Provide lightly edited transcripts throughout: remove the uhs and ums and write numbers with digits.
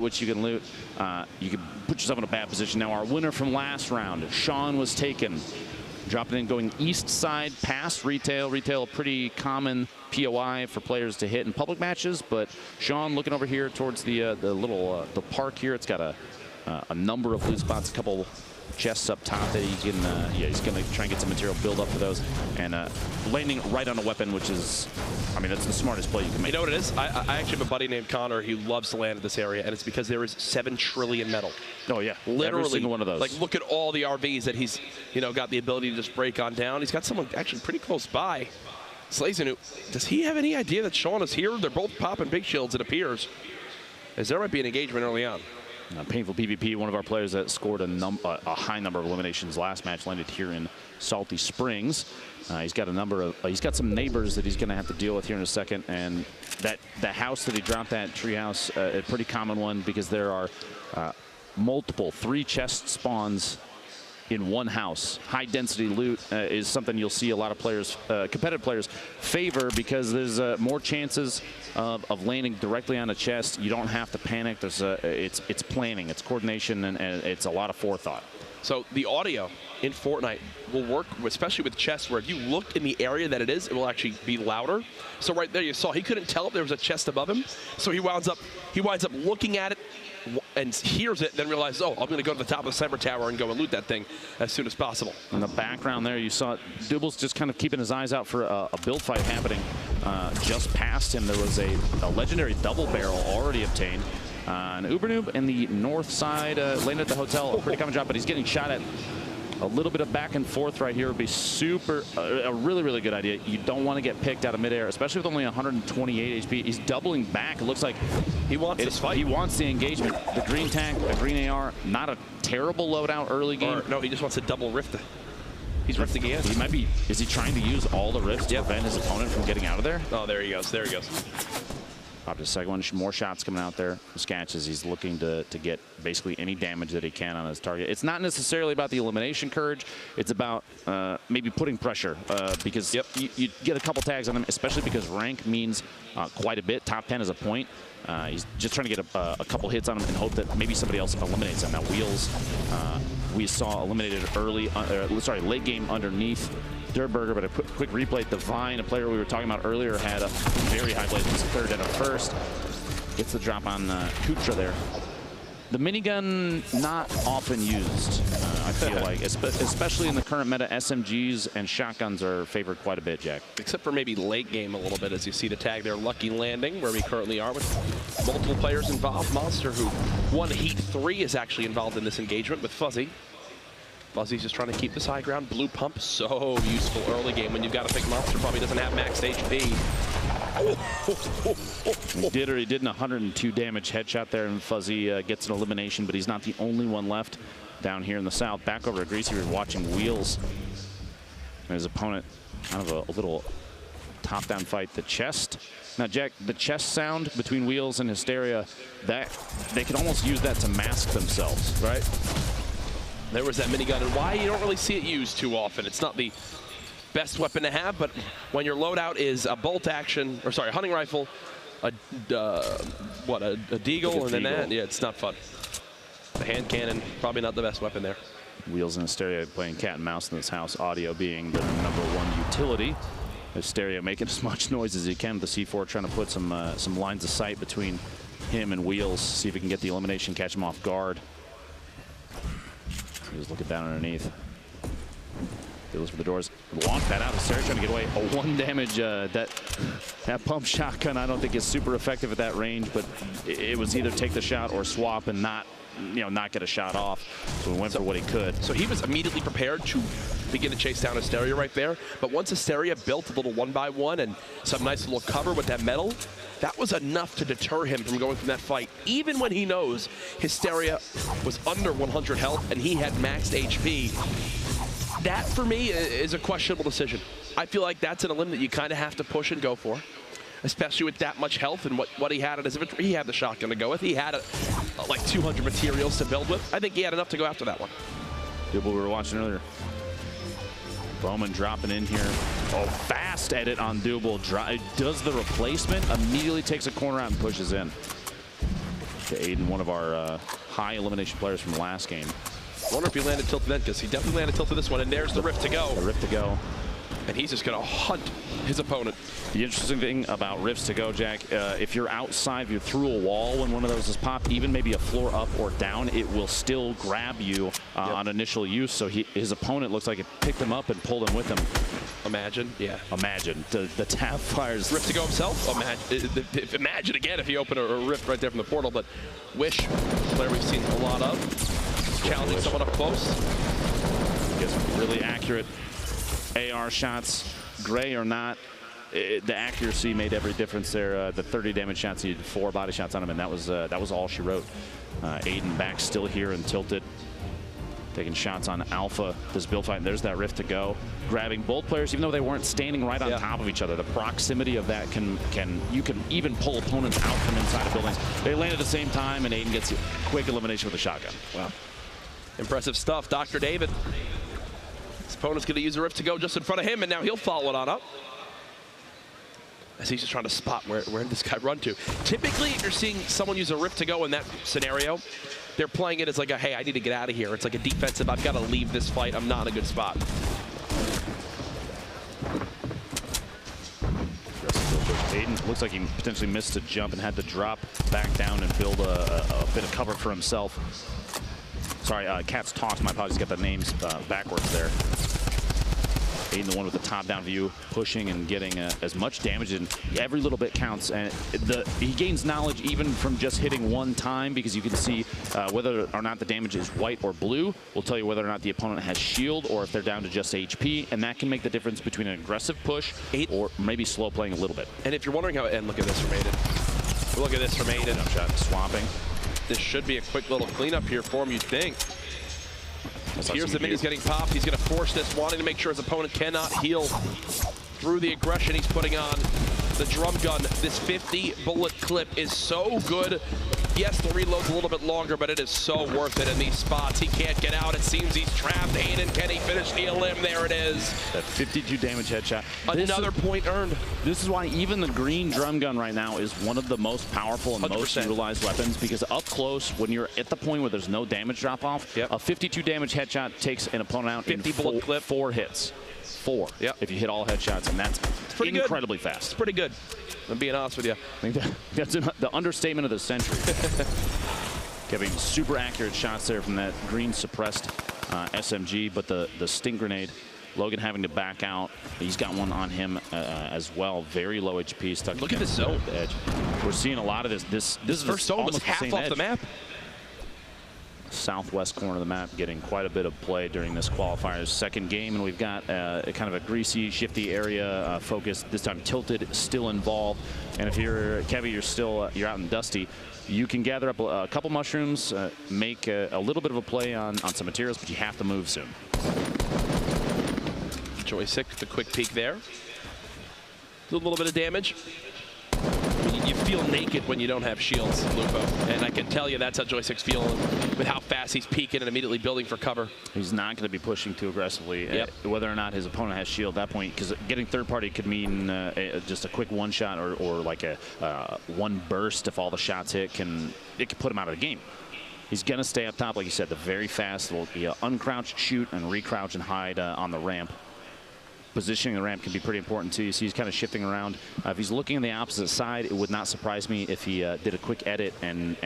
which you can loot. You can put yourself in a bad position. Now, our winner from last round, Sean, was taken. Dropping in, going east side past retail. Retail, a pretty common POI for players to hit in public matches. But Sean looking over here towards the little the park here. It's got a number of loot spots, a couple chests up top that he can, yeah, he's going to try and get some material build up for those. And landing right on a weapon, which is, I mean, that's the smartest play you can make. You know what it is? I actually have a buddy named Connor who loves to land at this area, and it's because there is 7 trillion metal. Oh, yeah. Literally. Every single one of those. Like, look at all the RVs that he's, you know, got the ability to just break on down. He's got someone actually pretty close by. Slazenu, does he have any idea that Sean is here? They're both popping big shields, it appears. As there might be an engagement early on. Painful PvP, one of our players that scored a high number of eliminations last match, landed here in Salty Springs. He's got a number of, he's got some neighbors that he's going to have to deal with here in a second, and that house that he dropped, that treehouse, a pretty common one because there are multiple 3 chest spawns in one house. High density loot is something you'll see a lot of players, competitive players, favor because there's more chances of landing directly on a chest. You don't have to panic. There's it's planning, it's coordination, and it's a lot of forethought. So the audio in Fortnite will work, especially with chests, where if you look in the area that it is, it will actually be louder. So right there you saw he couldn't tell if there was a chest above him, so he winds up looking at it and hears it, then realizes, oh, I'm going to go to the top of the cyber tower and go and loot that thing as soon as possible. In the background there, you saw Dooble's just kind of keeping his eyes out for a build fight happening just past him. There was a legendary double barrel already obtained. And Ubernoob in the north side landed at the hotel. A pretty common job, but he's getting shot at. A little bit of back and forth right here would be super, a really, really good idea. You don't want to get picked out of midair, especially with only 128 HP. He's doubling back. It looks like he wants this fight. He wants the engagement. The green tank, the green AR, not a terrible loadout early game. No, he just wants to double rift. He's rifting again. He might be, is he trying to use all the rifts to prevent his opponent from getting out of there? Oh, there he goes, there he goes. Popped a second one, more shots coming out there. Sketch as he's looking to get basically any damage that he can on his target. It's not necessarily about the elimination courage. It's about maybe putting pressure because you get a couple tags on him, especially because rank means quite a bit. Top 10 is a point. He's just trying to get a couple hits on him and hope that maybe somebody else eliminates him. Now, Wheels, we saw eliminated early, late game underneath Dirtburger, but a quick replay. Divine, a player we were talking about earlier, had a very high place. He's a third and a first. Gets the drop on Kutra there. The minigun, not often used, I feel like, especially in the current meta. SMGs and shotguns are favored quite a bit, Jack. Except for maybe late game a little bit, as you see the tag there, Lucky Landing, where we currently are with multiple players involved. Monster, who won Heat 3, is actually involved in this engagement with Fuzzy. Fuzzy's just trying to keep this high ground. Blue pump, so useful early game when you've got to pick Monster. Probably doesn't have max HP. He did an 102 damage headshot there, and Fuzzy gets an elimination, but he's not the only one left down here in the south. Back over to Greasy, we're watching Wheels. His opponent, kind of a little top-down fight. The chest. Now, Jack, the chest sound between Wheels and Hysteria, that they can almost use that to mask themselves, right? There was that minigun, and why you don't really see it used too often. It's not the best weapon to have, but when your loadout is a bolt action, or sorry, a hunting rifle, a deagle, and then that, yeah, it's not fun. The hand cannon, probably not the best weapon there. Wheels and Hysteria playing cat and mouse in this house, audio being the #1 utility. Hysteria making as much noise as he can with the C4, trying to put some lines of sight between him and Wheels, see if he can get the elimination, catch him off guard. He's looking down underneath. Feels for the doors. Launch that out. Hysteria trying to get away. A 1 damage. That pump shotgun, I don't think is super effective at that range, but it was either take the shot or swap and not get a shot off. So he went for what he could. So he was immediately prepared to begin to chase down Hysteria right there. But once Hysteria built a little 1x1 and some nice little cover with that metal, that was enough to deter him from going from that fight, even when he knows Hysteria was under 100 health and he had maxed HP. That, for me, is a questionable decision. I feel like that's an elim that you kind of have to push and go for, especially with that much health and what he had at his inventory. He had the shotgun to go with. He had like 200 materials to build with. I think he had enough to go after that one. People we were watching earlier. Bowman dropping in here. Oh, fast edit on Double. Does the replacement, immediately takes a corner out and pushes in. to Aiden, one of our high elimination players from last game. I wonder if he landed tilted then, because he definitely landed tilted this one, and there's the rift to go. The rift to go. And he's just going to hunt his opponent. The interesting thing about rifts to go, Jack, if you're outside, you're through a wall when one of those is popped, even maybe a floor up or down, it will still grab you on initial use. So his opponent looks like it picked him up and pulled him with him. Imagine, yeah. Imagine. The tap fires. Rift to go himself? Imagine again if he opened a rift right there from the portal, but Wish, player we've seen a lot of. Challenging someone up close. Gets really accurate AR shots, gray or not, the accuracy made every difference there. The 30 damage shots, he had 4 body shots on him, and that was all she wrote. Aiden back still here and tilted, taking shots on Alpha. This build fight, and there's that rift to go. Grabbing both players, even though they weren't standing right on top of each other. The proximity of that you can even pull opponents out from inside of buildings. They land at the same time, and Aiden gets a quick elimination with a shotgun. Wow. Impressive stuff, Dr. David. His opponent's going to use a rift to go just in front of him, and now he'll follow it on up. As he's just trying to spot where did this guy run to. Typically, if you're seeing someone use a rift to go in that scenario, they're playing it as like a, hey, I need to get out of here. It's like a defensive, I've got to leave this fight. I'm not in a good spot. Aiden looks like he potentially missed a jump and had to drop back down and build a bit of cover for himself. Sorry, Cat's Toss, my apologies, got the names backwards there. Aiden, the one with the top-down view, pushing and getting as much damage, and every little bit counts. And he gains knowledge even from just hitting one time, because you can see whether or not the damage is white or blue will tell you whether or not the opponent has shield or if they're down to just HP, and that can make the difference between an aggressive push or maybe slow playing a little bit. And if you're wondering how, and look at this from Aiden. Look at this from Aiden. Jump shot, swamping. This should be a quick little cleanup here for him, you'd think. Here's the minis getting popped. He's going to force this, wanting to make sure his opponent cannot heal through the aggression he's putting on. The drum gun, this 50-bullet clip is so good. Yes, the reload's a little bit longer, but it is so worth it in these spots. He can't get out. It seems he's trapped. Aiden, can he finish the elim? There it is. That 52 damage headshot. Another point earned. This is why even the green drum gun right now is one of the most powerful and 100%. most utilized weapons, because up close, when you're at the point where there's no damage drop-off, a 52 damage headshot takes an opponent out 50 in bullet clip. 4 hits. 4, if you hit all headshots, and that's incredibly fast. It's pretty good. I'm being honest with you. I think that's the understatement of the century. Getting super accurate shots there from that green suppressed SMG, but the stink grenade, Logan having to back out. He's got one on him as well. Very low HP, stuck. Look at this zone. Edge. We're seeing a lot of this. This first zone was half off the map. Southwest corner of the map getting quite a bit of play during this qualifiers kind of a greasy, shifty area focus. This time tilted, still involved. And if you're Kevy, you're out in Dusty, you can gather up a couple mushrooms, make a little bit of a play on some materials, but you have to move soon. Joystick, the quick peek there. A little bit of damage. You feel naked when you don't have shields, Lupo. And I can tell you that's how Joystick's feeling with how fast he's peeking and immediately building for cover. He's not going to be pushing too aggressively, whether or not his opponent has shield at that point, because getting third party could mean just a quick one shot or like a one burst if all the shots hit. It could put him out of the game. He's going to stay up top, like you said, the very fast. Will be uncrouch, shoot, and recrouch and hide on the ramp. Positioning the ramp can be pretty important too. You see he's kind of shifting around. If he's looking on the opposite side, it would not surprise me if he did a quick edit and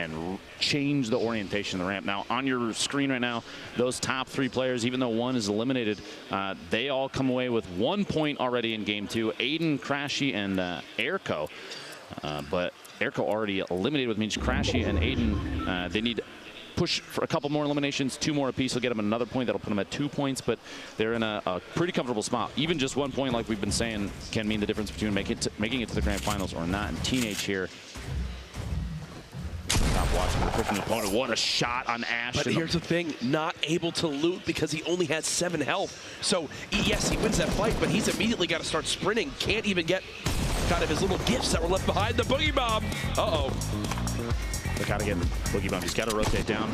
change the orientation of the ramp. Now on your screen right now, those top 3 players, even though one is eliminated, they all come away with 1 point already in game 2. Aiden, Crashy, and Airco. But Airco already eliminated, which means Crashy and Aiden, they need push for a couple more eliminations. 2 more apiece will get them another point. That'll put them at 2 points, but they're in a pretty comfortable spot. Even just 1 point, like we've been saying, can mean the difference between making it to the grand finals or not. And Teenage here, stop watching the pushing the opponent. What a shot on Ash. But here's the thing, not able to loot because he only has 7 health. So yes, he wins that fight, but he's immediately got to start sprinting. Can't even get kind of his little gifts that were left behind. The boogie bomb. Uh-oh. They gotta get the boogie bomb. He's got to rotate down.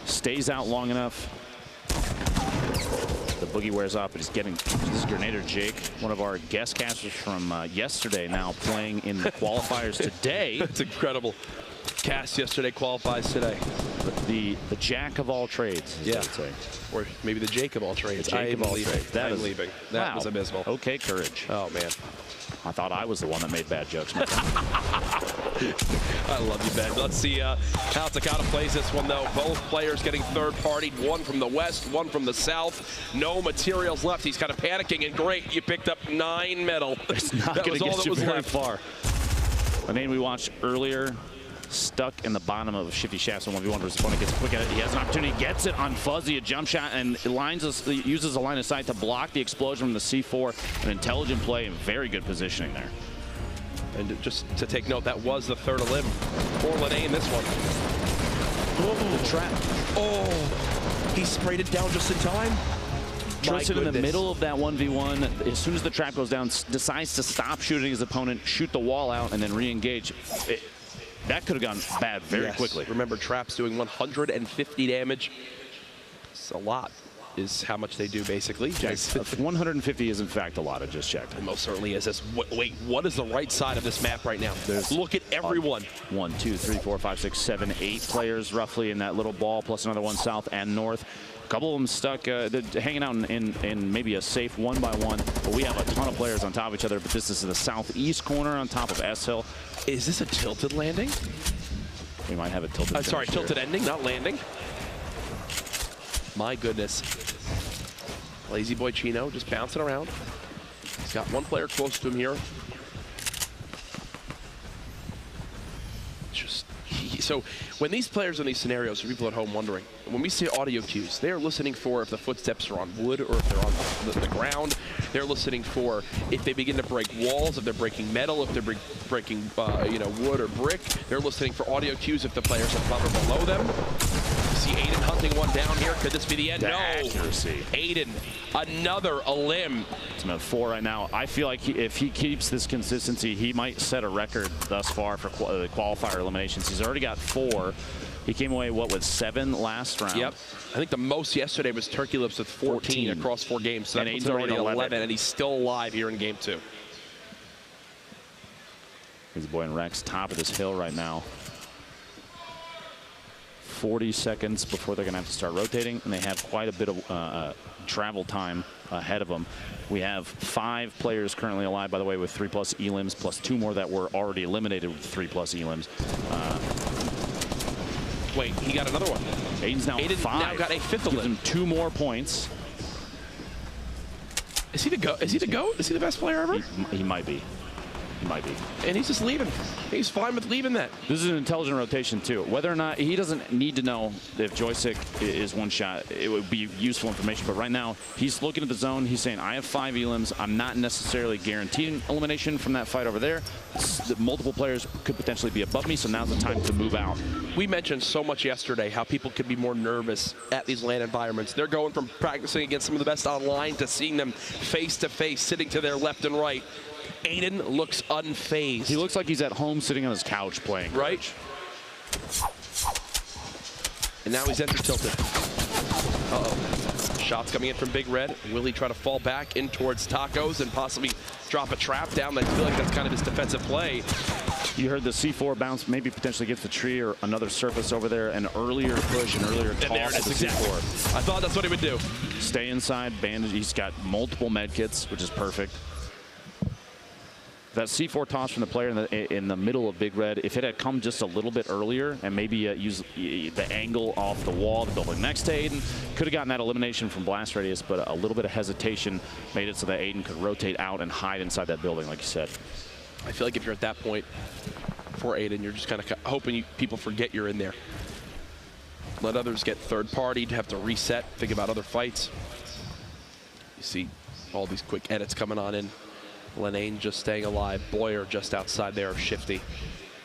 Stays out long enough. The boogie wears off, but he's getting this Grenader Jake, one of our guest casters from yesterday, now playing in the qualifiers today. That's incredible. Cass yesterday qualifies today. The jack of all trades, as Yeah. they would say. Or maybe the Jake of all trades. Jake of all trades. I'm leaving. That was abysmal. Okay, courage. Oh, man. I thought I was the one that made bad jokes. My friend. I love you, Ben. Let's see how Takata plays this one, though. Both players getting third-partied, one from the west, one from the south. No materials left. He's kind of panicking, and great, you picked up 9 metal. It's not going to get you very far. A name we watched earlier, stuck in the bottom of Shifty Shafts on 1v1 versus opponent, gets quick at it. He has an opportunity, gets it on Fuzzy, a jump shot, and uses a line of sight to block the explosion from the C4. An intelligent play and very good positioning there. And just to take note, that was the third elim for Lene in this one. Oh, the trap. Oh, he sprayed it down just in time. Tristan in the middle of that 1v1, as soon as the trap goes down, decides to stop shooting his opponent, shoot the wall out, and then re-engage. That could have gone bad very quickly. Remember, traps doing 150 damage. It's a lot, is how much they do, basically. Yes, 150 is, in fact, a lot. I just checked. It most certainly is. Wait, what is the right side of this map right now? Look at everyone. 1, 2, 3, 4, 5, 6, 7, 8 players roughly in that little ball, plus another one south and north. A couple of them stuck, hanging out in maybe a safe 1-by-1. But we have a ton of players on top of each other. But this is the southeast corner on top of S Hill. Is this a tilted landing? We might have a tilted. Sorry, tilted ending, not landing. My goodness. Lazy boy Chino just bouncing around. He's got one player close to him here. So when these players in these scenarios, for people at home wondering, when we see audio cues, they are listening for if the footsteps are on wood or if they're on the ground. They're listening for if they begin to break walls, if they're breaking metal, if they're breaking wood or brick. They're listening for audio cues if the players are above or below them. You see Aiden hunting one down here. Could this be the end? The no. accuracy. Aiden, another elim. It's about 4 right now. I feel like if he keeps this consistency, he might set a record thus far for the qualifier eliminations. He's already got 4. He came away, with 7 last round? Yep. I think the most yesterday was Turkey Lips with 14 across 4 games. So that was already 11, and he's still alive here in game 2. His boy and Rex, top of this hill right now. 40 seconds before they're going to have to start rotating, and they have quite a bit of travel time ahead of them. We have 5 players currently alive, by the way, with 3+ elims, plus 2 more that were already eliminated with 3+ elims. Wait, he got another one. Aiden's now Aiden 5. now got a 5th elim. Gives him 2 more points. Is he the GOAT? Is he the GOAT? Is he the best player ever? He might be. He might be. And he's just leaving. He's fine with leaving that. This is an intelligent rotation, too. Whether or not he doesn't need to know if Joystick is one shot, it would be useful information. But right now, he's looking at the zone. He's saying, I have 5 elims. I'm not necessarily guaranteeing elimination from that fight over there. Multiple players could potentially be above me, so now's the time to move out. We mentioned so much yesterday how people could be more nervous at these LAN environments. They're going from practicing against some of the best online to seeing them face-to-face, sitting to their left and right. Aiden looks unfazed. He looks like he's at home sitting on his couch playing. Right. And now he's entered tilted. Uh-oh. Shots coming in from Big Red. Will he try to fall back in towards Tacos and possibly drop a trap down? I feel like that's kind of his defensive play. You heard the C4 bounce, maybe potentially gets the tree or another surface over there. An earlier push, an earlier toss. And there it is, exactly. C4. I thought that's what he would do. Stay inside, bandage. He's got multiple med kits, which is perfect. That C4 toss from the player in the middle of Big Red, if it had come just a little bit earlier and maybe use the angle off the wall, the building next to Aiden, could have gotten that elimination from blast radius, but a little bit of hesitation made it so that Aiden could rotate out and hide inside that building, like you said. I feel like if you're at that point for Aiden, you're just kind of hoping people forget you're in there. Let others get third-partied, have to reset, think about other fights. You see all these quick edits coming on in. Lenane just staying alive. Boyer just outside there, Shifty.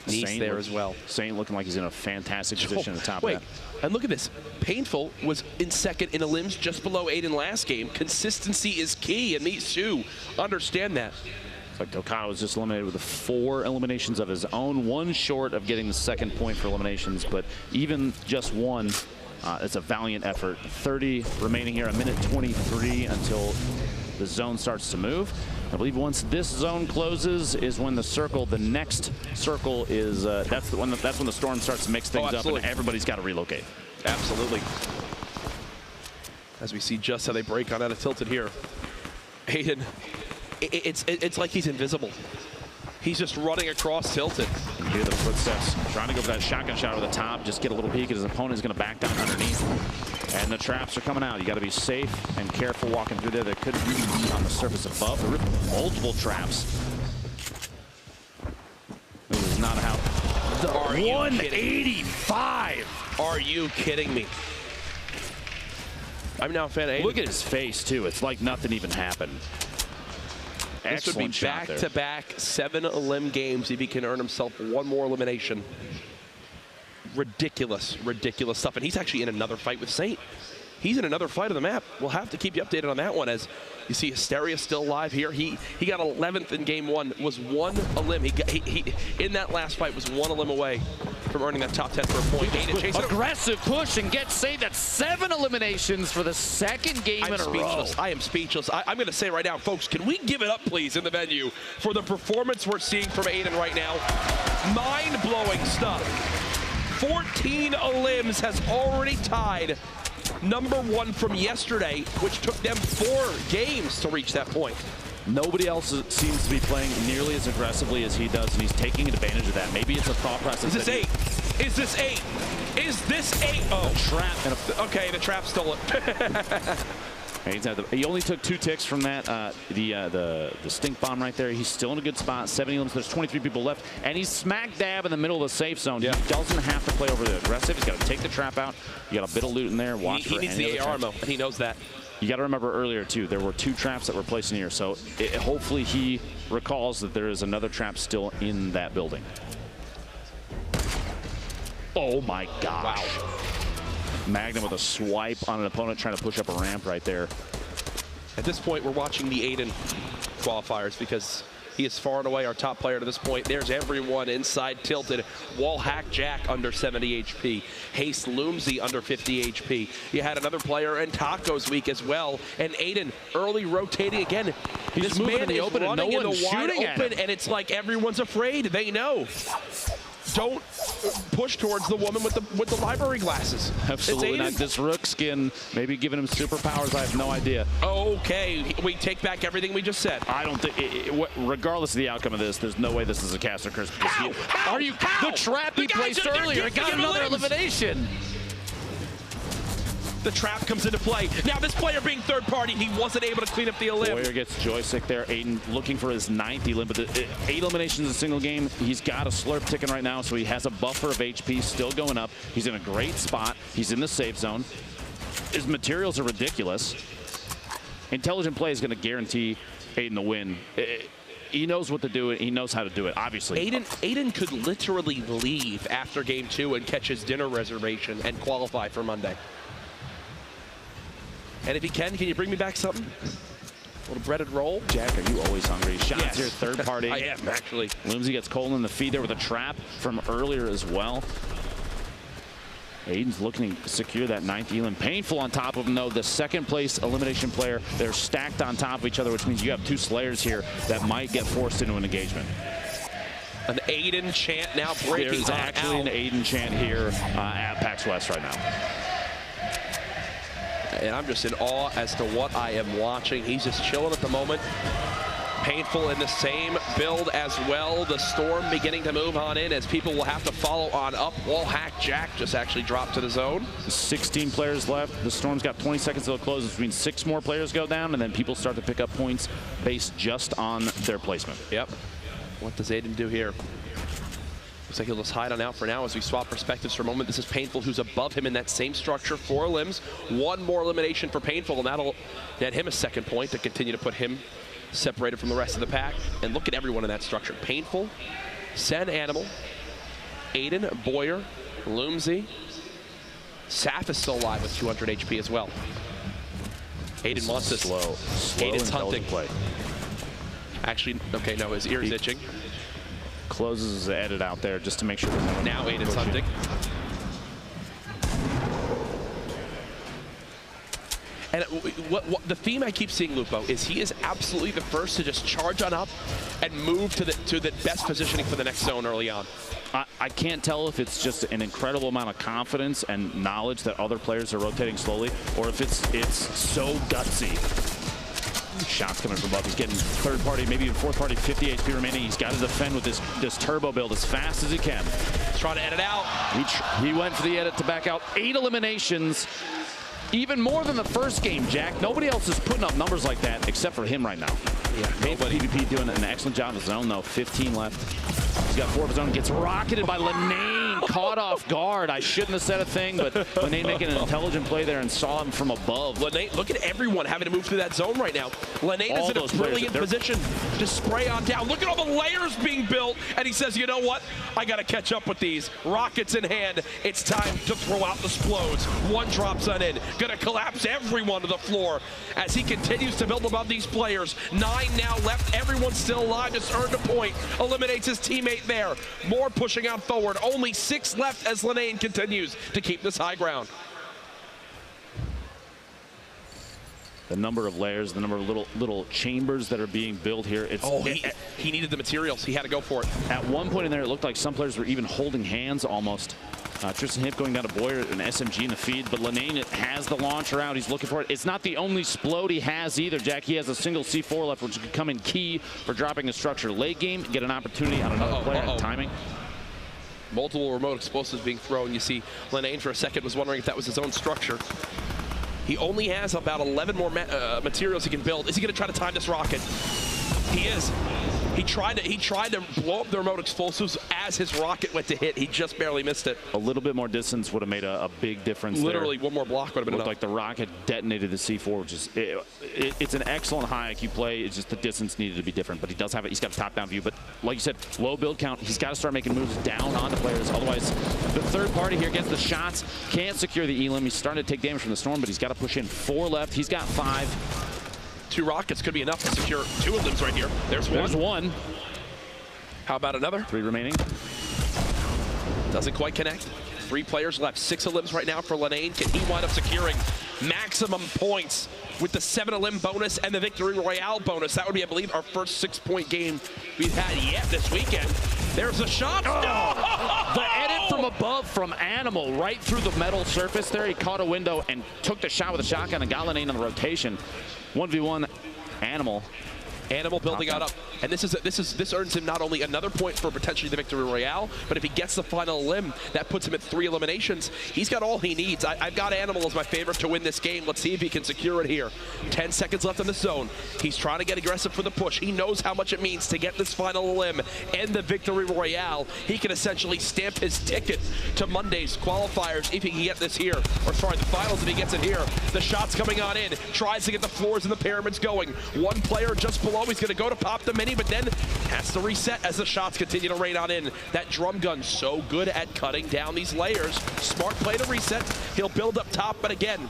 Nice there as well. Saint looking like he's in a fantastic position at the top of that. And look at this. Painful was in second in elims just below Aiden last game. Consistency is key, and these two understand that. It's like Okada was just eliminated with 4 eliminations of his own, 1 short of getting the 2nd point for eliminations, but even just 1, it's a valiant effort. 30 remaining here, 1:23 until the zone starts to move. I believe once this zone closes is when the next circle is, that's when the storm starts to mix things up and everybody's got to relocate. Absolutely. As we see just how they break on out of Tilted here. Aiden, it's like he's invisible. He's just running across Tilted. You hear the footsteps, trying to go for that shotgun shot over the top, just get a little peek, and his opponent is going to back down underneath. And the traps are coming out. You got to be safe and careful walking through there. There could really be on the surface above. There are multiple traps. This is not how. 185. Are you kidding me? I'm now a fan of Aiden. Look at his face too. It's like nothing even happened. This would be back-to-back 7 elim games if he can earn himself one more elimination. Ridiculous, ridiculous stuff. And he's actually in another fight with Saint. He's in another fight of the map. We'll have to keep you updated on that one. As you see, Hysteria still live here. He got 11th in game 1. Was 1 elim. He in that last fight was 1 elim away from earning that top 10 for a point. Aggressive push and get Saint. That's 7 eliminations for the second game in a row. I am speechless. I'm going to say right now, folks, can we give it up, please, in the venue for the performance we're seeing from Aiden right now? Mind-blowing stuff. 14 elims has already tied #1 from yesterday, which took them 4 games to reach that point. Nobody else seems to be playing nearly as aggressively as he does, and he's taking advantage of that. Maybe it's a thought process. Is this 8? Is this 8? Is this 8? Oh, trap. Okay, the trap stole it. He only took 2 ticks from that, the stink bomb right there. He's still in a good spot. 70 elims. There's 23 people left, and he's smack dab in the middle of the safe zone. Yeah. He doesn't have to play over the aggressive. He's got to take the trap out. You got a bit of loot in there. Watch for he needs the AR ammo, and he knows that. You got to remember earlier too, there were 2 traps that were placed in here. So hopefully he recalls that there is another trap still in that building. Oh my gosh. Wow. Magnum with a swipe on an opponent trying to push up a ramp right there. At this point, we're watching the Aiden qualifiers because he is far and away our top player to this point. There's everyone inside Tilted. Wall Hack Jack under 70 HP. Haste Loomsy under 50 HP. You had another player in Tacos Week as well. And Aiden early rotating again. He's moving in the open and no one's shooting at him. And it's like everyone's afraid. They know. Don't push towards the woman with the library glasses. Absolutely not. This Rook skin maybe giving him superpowers. I have no idea. Okay, we take back everything we just said. I don't think, regardless of the outcome of this, there's no way this is a caster curse. Are you? The trap he placed earlier, he got another elimination. The trap comes into play. Now this player being third party, he wasn't able to clean up the elim. Boyer gets joystick there. Aiden looking for his 9th elim, but 8 eliminations in a single game. He's got a slurp ticking right now, so he has a buffer of HP still going up. He's in a great spot. He's in the safe zone. His materials are ridiculous. Intelligent play is going to guarantee Aiden the win. He knows what to do. He knows how to do it, obviously. Aiden could literally leave after game 2 and catch his dinner reservation and qualify for Monday. And if he can you bring me back something? A little breaded roll? Jack, are you always hungry? Shots here, third party. I am, actually. Loomsy gets Cole in the feed there with a trap from earlier as well. Aiden's looking to secure that 9th elim. Painful on top of him, though. The second place elimination player, they're stacked on top of each other, which means you have 2 Slayers here that might get forced into an engagement. An Aiden chant now breaking. There's actually an Aiden chant here at PAX West right now. And I'm just in awe as to what I am watching. He's just chilling at the moment. Painful in the same build as well. The storm beginning to move on in as people will have to follow on up. Wall Hack Jack just actually dropped to the zone. 16 players left. The storm's got 20 seconds till it closes, which means 6 more players go down, and then people start to pick up points based just on their placement. Yep. What does Aiden do here? Looks like he'll just hide on out for now as we swap perspectives for a moment. This is Painful, who's above him in that same structure. 4 limbs, 1 more elimination for Painful, and that'll net him a 2nd point to continue to put him separated from the rest of the pack. And look at everyone in that structure. Painful, Sen Animal, Aiden, Boyer, Loomsy. Saf is still alive with 200 HP as well. Aiden wants this. Slow Aiden's hunting. Play. Actually, okay, no, his ear's itching. Closes his edit out there just to make sure. Now Aiden's hunting. And what the theme I keep seeing, Lupo, is he is absolutely the first to just charge on up and move to the best positioning for the next zone early on. I can't tell if it's just an incredible amount of confidence and knowledge that other players are rotating slowly, or if it's so gutsy. Shots coming from above. He's getting third party, maybe even fourth party, 50 HP remaining. He's got to defend with this turbo build as fast as he can. He's trying to edit out. He went for the edit to back out. 8 eliminations. Even more than the first game, Jack. Nobody else is putting up numbers like that except for him right now. Yeah, nobody. PvP doing an excellent job of his own, though. 15 left. He's got 4 of his own. Gets rocketed by Lenane. Caught off guard. I shouldn't have said a thing, but Lenane making an intelligent play there and saw him from above. Lenane, look at everyone having to move through that zone right now. Lenane is in a brilliant position to spray on down. Look at all the layers being built, and he says, you know what? I got to catch up with these. Rockets in hand. It's time to throw out the splodes. One drops on in. Going to collapse everyone to the floor as he continues to build above these players. 9 now left. Everyone's still alive. Just earned a point. Eliminates his teammate there. More pushing out forward. Only 6 left as Lenane continues to keep this high ground. The number of layers, the number of little chambers that are being built here. He needed the materials. He had to go for it. At one point in there, it looked like some players were even holding hands almost. Tristan Hip going down to Boyer, an SMG in the feed, but Lenane has the launcher out. He's looking for it. It's not the only explode he has either, Jack. He has a single C4 left, which could come in key for dropping a structure late game, get an opportunity on another player and timing. Multiple remote explosives being thrown. You see, Lenane for a second was wondering if that was his own structure. He only has about 11 more materials he can build. Is he going to try to time this rocket? He is. He tried to blow up the remote explosives as his rocket went to hit. He just barely missed it. A little bit more distance would have made a big difference. Literally, there. one more block would have been enough. Looked like the rocket detonated the C4, which is it's an excellent high IQ play. It's just the distance needed to be different, but he does have it. He's got a top-down view, but like you said, low build count. He's got to start making moves down onto players. Otherwise, the third party here gets the shots, can't secure the elim. He's starting to take damage from the storm, but he's got to push in. 4 left. He's got 5. 2 rockets could be enough to secure 2 of them right here. There's one. How about another? 3 remaining. Doesn't quite connect. 3 players left. 6 elims right now for Lenane. Can he wind up securing maximum points with the 7 elim bonus and the Victory Royale bonus? That would be, I believe, our first 6-point game we've had yet this weekend. There's a shot. Oh! The edit from above from Animal right through the metal surface there. He caught a window and took the shot with a shotgun and got Lenane on the rotation. 1v1 Animal. Animal building out up, and this earns him not only another point for potentially the Victory Royale, but if he gets the final elim, that puts him at 3 eliminations. He's got all he needs. I've got Animal as my favorite to win this game. Let's see if he can secure it here. 10 seconds left in the zone. He's trying to get aggressive for the push. He knows how much it means to get this final elim and the Victory Royale. He can essentially stamp his ticket to Monday's qualifiers if he can get this here, or sorry, the finals if he gets it here. The shot's coming on in. Tries to get the floors and the pyramids going. One player just below. He's going to go to pop the mini, but then has to reset as the shots continue to rain on in. That drum gun so good at cutting down these layers. Smart play to reset. He'll build up top, but again,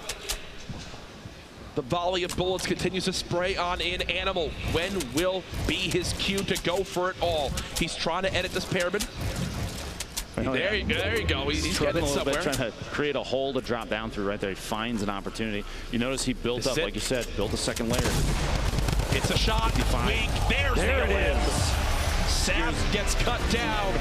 the volley of bullets continues to spray on in. Animal, when will be his cue to go for it all? He's trying to edit this pyramid. There you go. He's getting it somewhere. Trying to create a hole to drop down through right there. He finds an opportunity. You notice he built up, like you said, built a second layer. It's a shot. Weak. There it is. Sav gets cut down.